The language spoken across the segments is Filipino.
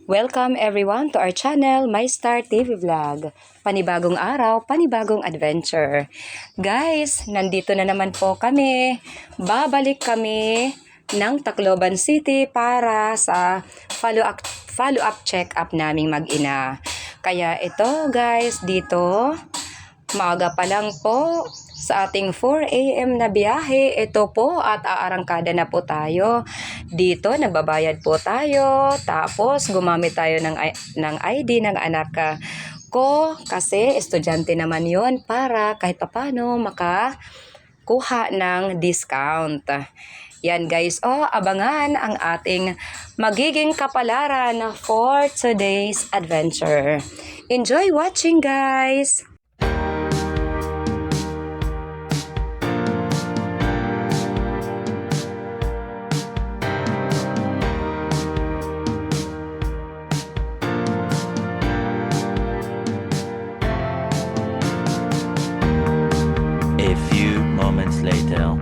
Welcome everyone to our channel, My Star TV Vlog. Panibagong araw, panibagong adventure. Guys, nandito na naman po kami. Babalik kami ng Tacloban City para sa follow-up check-up naming mag-ina. Kaya ito guys, dito maaga pa lang po sa ating 4 AM na biyahe. Ito po at aarangkada na po tayo. Dito nagbabayad po tayo. Tapos gumamit tayo ng ID ng anak ko kasi estudyante naman yon para kahit papano makakuha ng discount. Yan guys, abangan ang ating magiging kapalaran for today's adventure. Enjoy watching guys! A few moments later.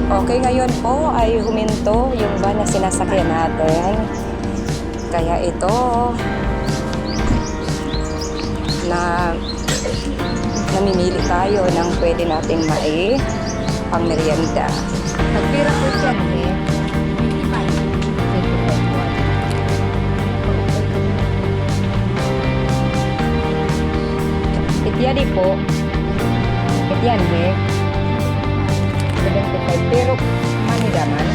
Okay, ngayon po ay huminto yung van na sinasakyan natin. Kaya ito na namimili tayo ng pwede nating pang merienda. Nagpira po dyan eh. Ityadi po. Ityan eh. 75 pero manidaman.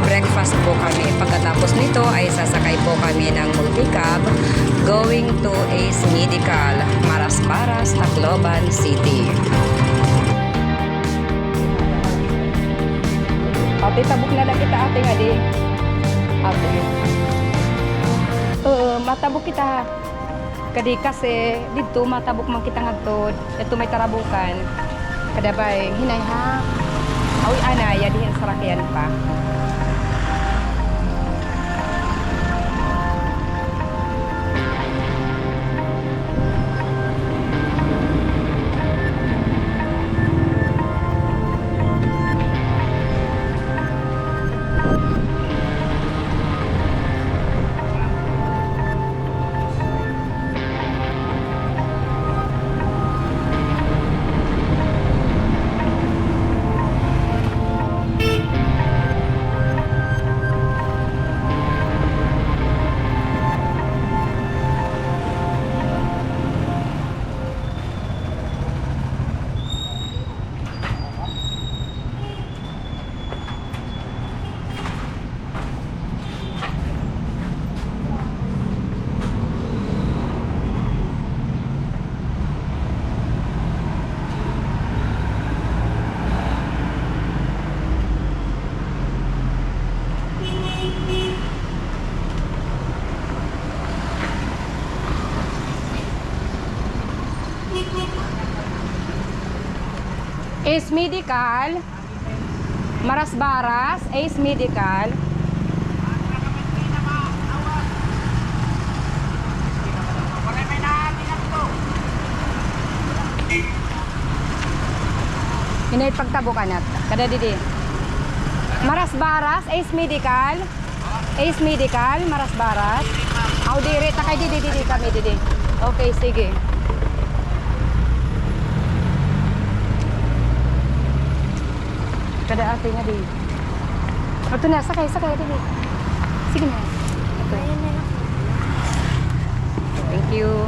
magbe-breakfast po kami. Pagkatapos nito ay sasakay po kami ng multicab going to Ace Medical, Maras, Tacloban City. Ate, tabok na lang kita ate nga di. Ate. Matabok kita. Kadi kasi dito matabok man kita ngadtod. Ito may tarabukan. Kadabay hinay ha. Awi ana ya dihin sarakyan pa. Ace Medical, Maras, Ace Medical. Hinay pagtabukan at kada didi. Maras, Ace Medical. Ace Medical, Maras. Aw dire ta kay didi kami didi. Okay, sige. Kada ate nga di. Ito na, sakay, dili. Sige na. Okay. Thank you.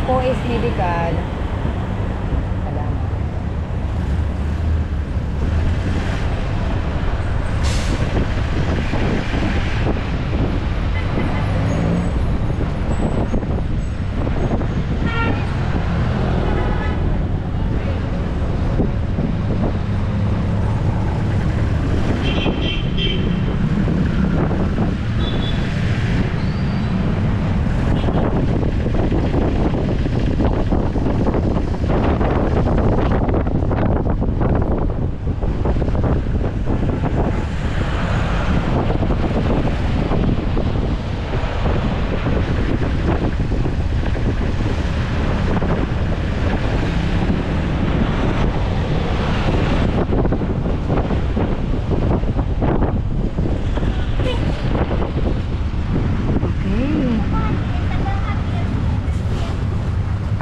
po is medical. Salamat.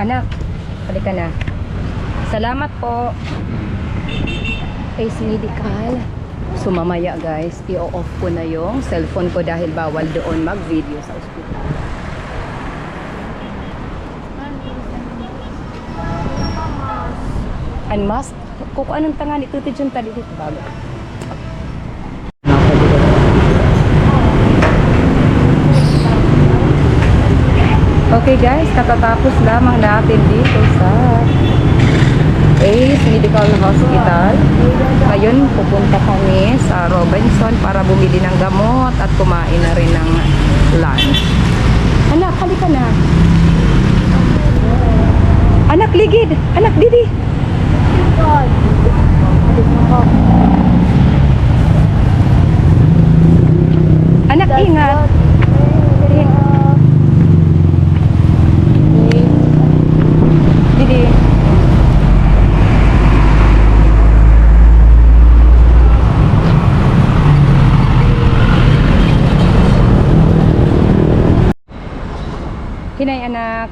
Anak, halika na. Salamat po. Ace Medical. So mamaya guys, i-off ko na yung cellphone ko dahil bawal doon mag-video sa ospital. And mask? Kung anong tangan ito dyan tali dito bago. Okay guys, katatapos lamang natin dito sa Ace Medical Hospital. Ngayon pupunta kami sa Robinson para bumili ng gamot at kumain na rin ng lunch. Anak, halika na. Anak, ligid. Anak, didi. Anak, ingat. Didi. Hinay anak.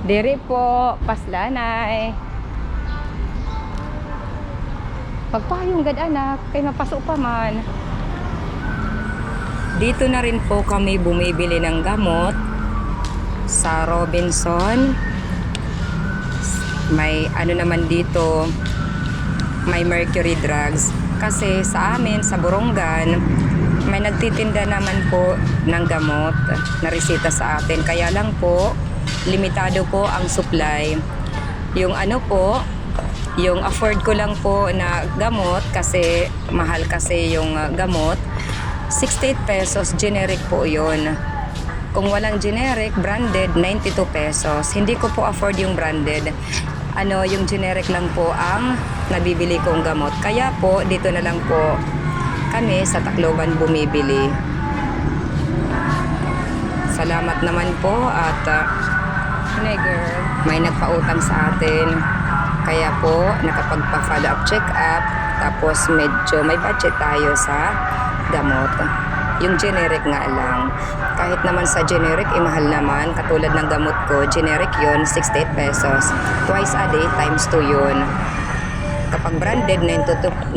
Diri po, paslanay. Pagpahayong gad anak, kay mapasok pa man. Dito na rin po kami bumibili ng gamot sa Robinson. May ano naman dito, may Mercury Drugs. Kasi sa amin, sa Borongan, may nagtitinda naman po ng gamot na resita sa atin. Kaya lang po, limitado po ang supply. Yung ano po, yung afford ko lang po na gamot kasi mahal kasi yung gamot. 68 pesos, generic po yun. Kung walang generic, branded, 92 pesos. Hindi ko po afford yung branded. Yung generic lang po ang nabibili kong gamot. Kaya po, dito na lang po kami sa Tacloban bumibili. Salamat naman po at may nagpautang sa atin. Kaya po, nakapagpa-follow up, check up. Tapos medyo may budget tayo sa gamot. Yung generic nga lang. Kahit naman sa generic, mahal naman. Katulad ng gamot ko, generic yun, 68 pesos. Twice a day, times 2 yun. Kapag branded, 92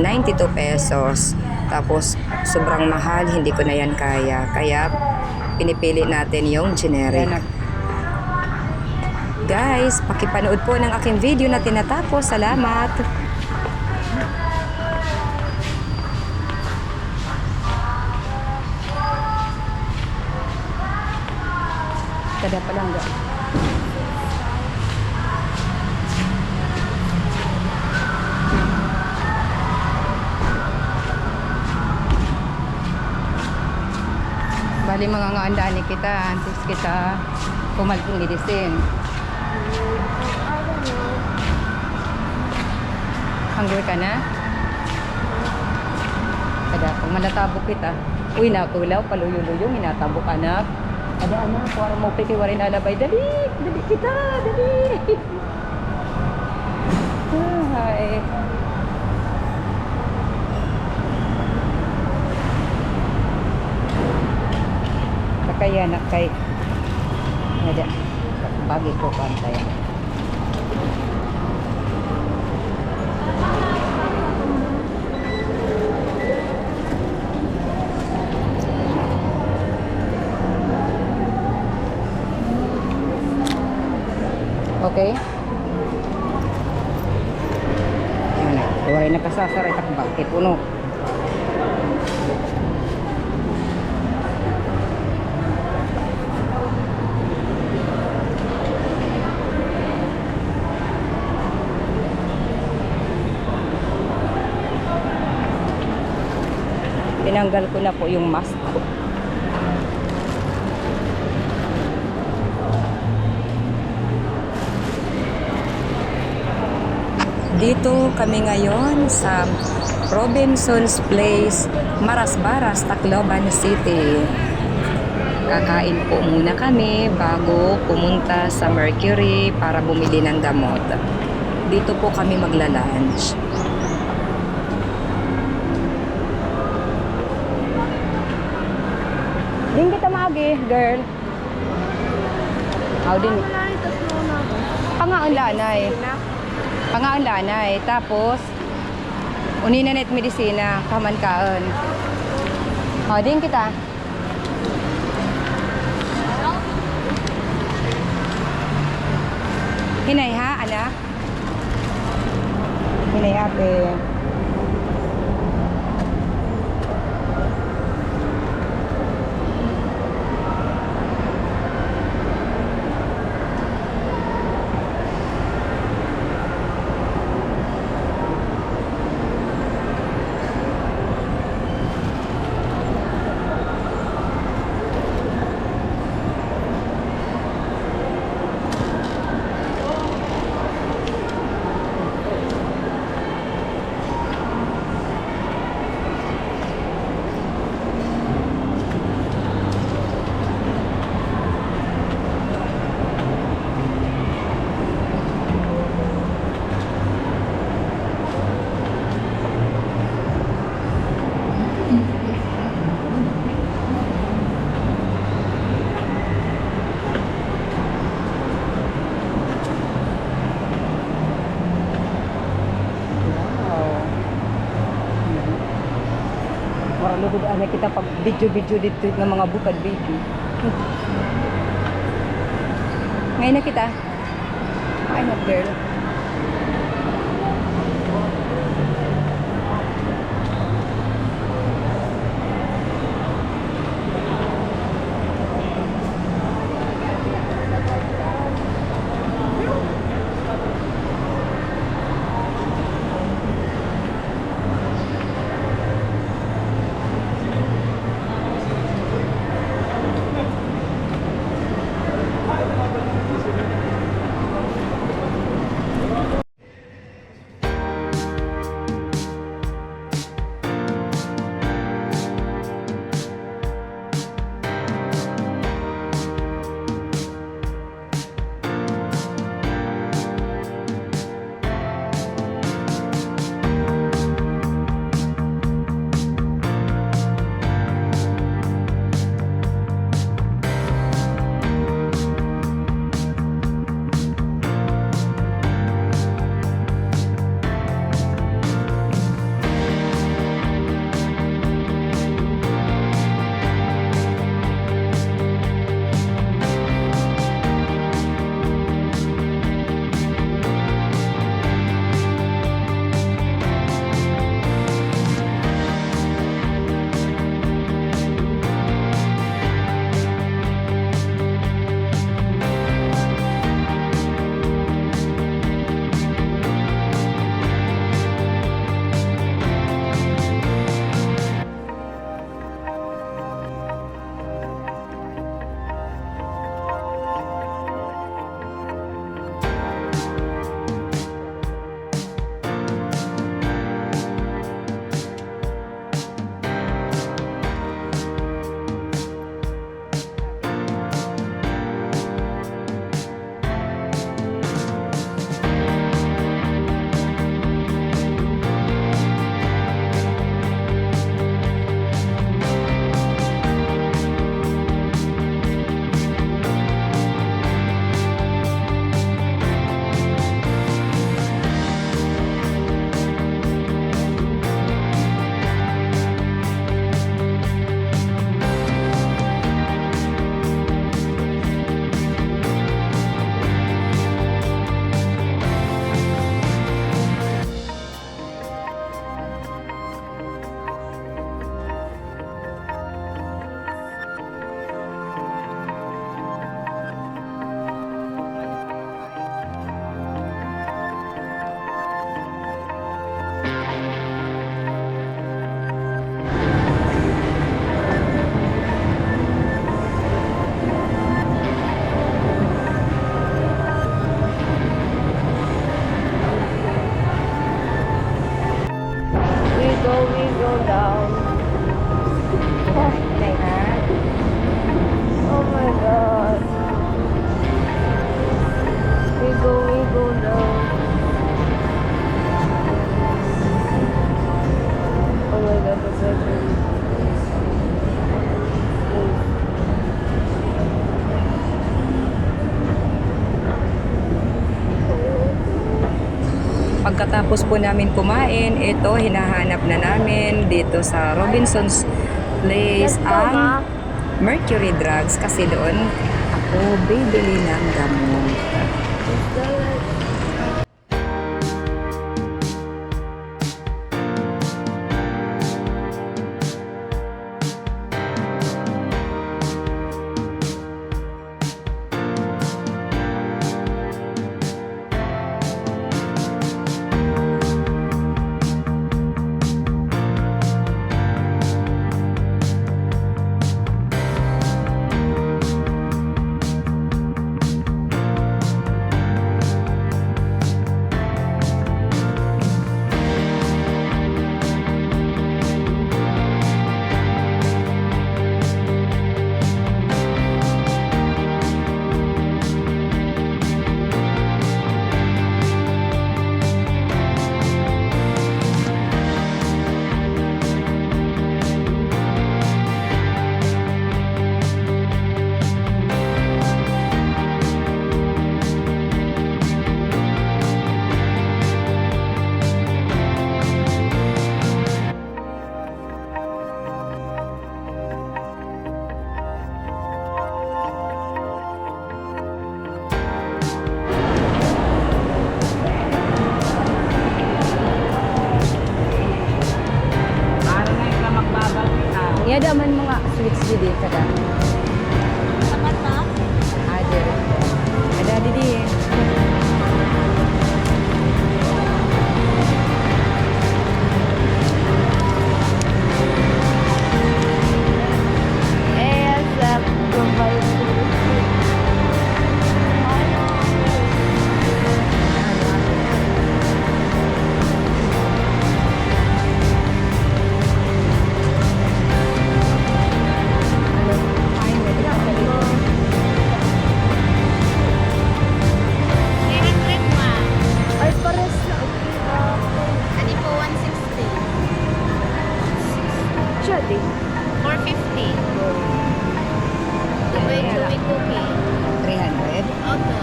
pesos. Tapos, sobrang mahal, hindi ko na yan kaya. Kaya, pinipili natin yung generic. Guys, pakipanood po ng aking video na tinatapos. Salamat! Kada pa lang guys. Bali mga ngaandaan kita, antes kita kumalpong gidisin. Hungry ka na? Kada, pag malatabok kita. Uy, nakulaw, paluyo-luyo, minatabok anak. Ada anak, para mo piki warin alabay. Dali! Dali kita! Dali! Ay. Kaya nak kay ada bagi ko pantay. Okay? Yan na. Huwag nakasasara itakbang. Puno. Tinanggal ko na po yung mask ko. Dito kami ngayon sa Robinson's Place, Marasbaras, Tacloban City. Kakain po muna kami bago pumunta sa Mercury para bumili ng gamot. Dito po kami magla-lunch. Din kita maagi, girl. Aw din. Pangaon lanay. Pangaon lanay. Tapos unina net medisina kaman kaon. Aw din kita. Hinay ha, anak. Hinay ate. Maralugod ana kita pag video dito ng mga bukad baby. Ngayon na kita. Ay na girl. pagkatapos po namin kumain, ito hinahanap na namin dito sa Robinson's Place ang Mercury Drugs kasi doon ako bibili ng gamot. Iya daman mga sweets di kada. Sapat na? Ada. Ada di. Ay, pares na. Ano po, 160. Siya din. 450. Wait, cookie. 300. Oto.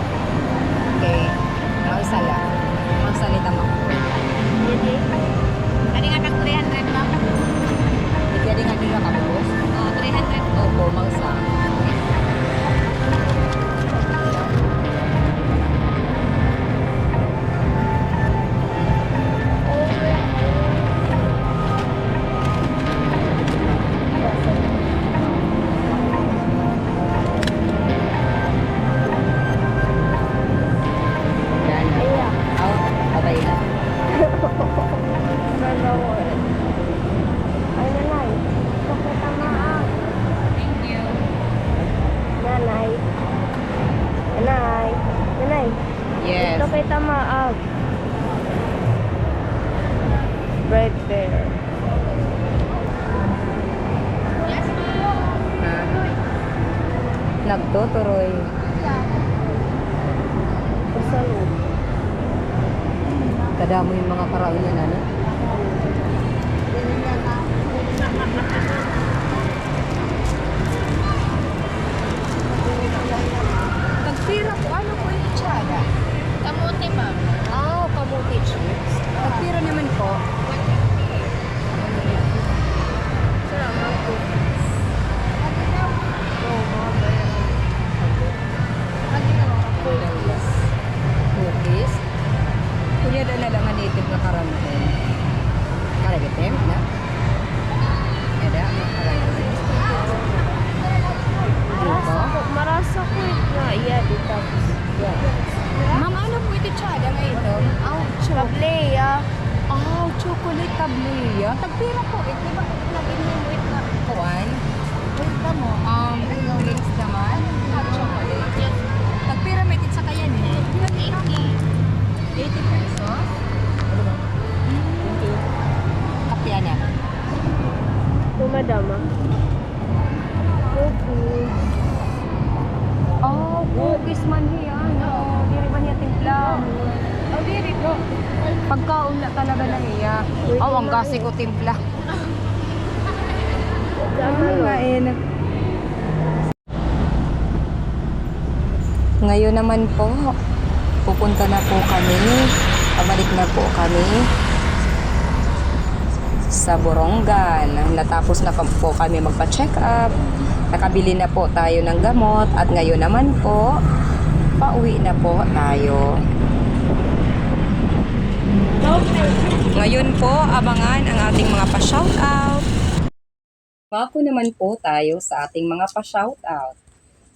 Okay. Nausa lang. Magsalita mo. Jadi, ano nga tag 300 ba? Jadi nga nila kabos. Oh, 300. Opo, mausa. Yan. Aw, abay na. Ay, nanay. Ito ko tamaan. Thank you. Nanay. Nanay. Nanay. Yes. Ito kay tamaag. Bread bear. Yes, ma'am. Ha? Nagtuturoy. Pasalo. Kadamo yung mga karaunan, ano? Nagpira po, ano po yung tsada? Kamuti, ma'am. Ah, kamuti chips. Nagpira naman po. Salamat po. Cookies. Kuya na lang ang native na karamihan. Karagitim, na? Ada, karamihan. Dito. Marasa ko na iya dito. Ma'am, ano po ito tsada nga ito? Tableya. Oh, chocolate tableya. Tagpira po. Ito ba nag-inuit na kuwan? Wait ka mo. Drinks naman. Hot chocolate. Yes. Tagpira may tit sa kayan eh. 80. 80 pesos. Kapya na. Tumadama. Cookies. Oh, cookies man yan. Oh, diri man niya timpla. Oh, diri ko. Pagkauna talaga na niya. Oh, ang gasi ko timpla. Ngayon naman po, pupunta na po kami Pabalik na po kami sa Borongan. Natapos na po kami magpa-check up. Nakabili na po tayo ng gamot at ngayon naman po, pauwi na po tayo. Ngayon po, abangan ang ating mga pa-shoutout. Mako naman po tayo sa ating mga pa-shoutout.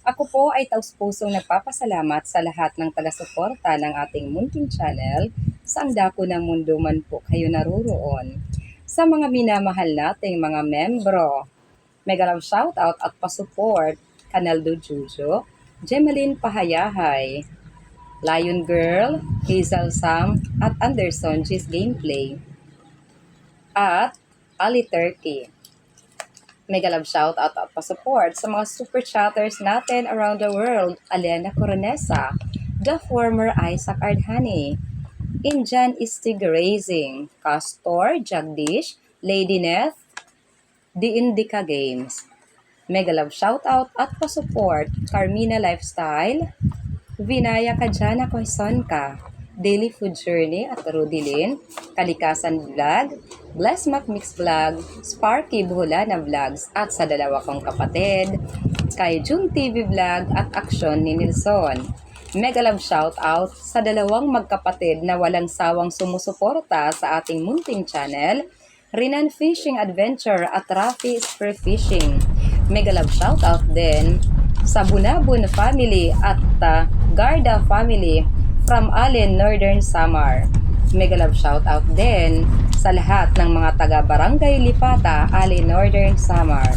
Ako po ay taus-pusong nagpapasalamat sa lahat ng taga-suporta ng ating munting channel sa dako ng mundo man po kayo naroroon. Sa mga minamahal nating mga membro, mega love shoutout at pa-support, Canaldo Jujo, Gemaline Pahayahay, Lion Girl, Hazel Sam, at Anderson G's Gameplay, at Ali Turkey. Mega love shoutout at pa-support sa mga super chatters natin around the world, Alena Coronesa, the former Isaac Ardhani, Injan Istig Racing, Castor, Jagdish, Lady Neth, The Indica Games. Mega love shoutout at pa-support, Carmina Lifestyle, Vinaya Kajana Koisonka, Daily Food Journey at Rudilin, Kalikasan Vlog, Bless Mac Mix Vlog, Sparky Buholana Vlogs at sa dalawa kong kapatid, kay June TV Vlog at Aksyon ni Nilson. Mega love shoutout sa dalawang magkapatid na walang sawang sumusuporta sa ating munting channel, Rinan Fishing Adventure at Rafi Spearfishing. Mega love shoutout din sa Bunabun family at Garda family from Allen, Northern Samar. Mega love shoutout din sa lahat ng mga taga Barangay Lipata, Allen, Northern Samar.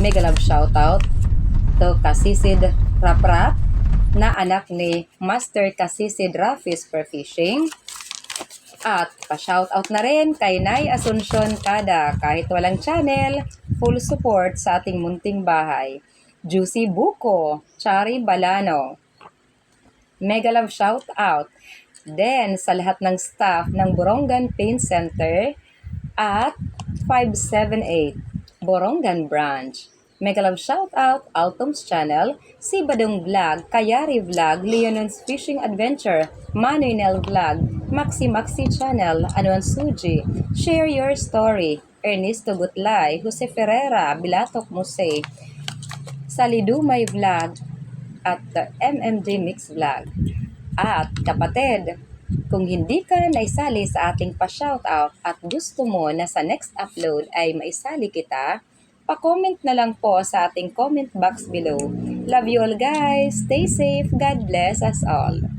Mega love shoutout to Kasisid Raprap na anak ni Master Kasisid Rafi Spearfishing. At pa-shoutout na rin kay Nay Asuncion Kada, kahit walang channel, full support sa ating munting bahay. Juicy Buko, Chari Balano. Mega love shoutout then sa lahat ng staff ng Borongan Paint Center at 578 Borongan Branch. Mega love shoutout Altom's Channel, si Badong Vlog, Kayari Vlog, Leonon's Fishing Adventure, Manuel Vlog, Maxi Channel, Anuan Suji, Share Your Story, Ernesto Gutlay, Jose Ferreira, Bilatok Muse, Salidumay Vlog, at MMD Mix Vlog. At kapatid, kung hindi ka naisali sa ating pa-shoutout at gusto mo na sa next upload ay maisali kita, pa-comment na lang po sa ating comment box below. Love you all guys. Stay safe. God bless us all.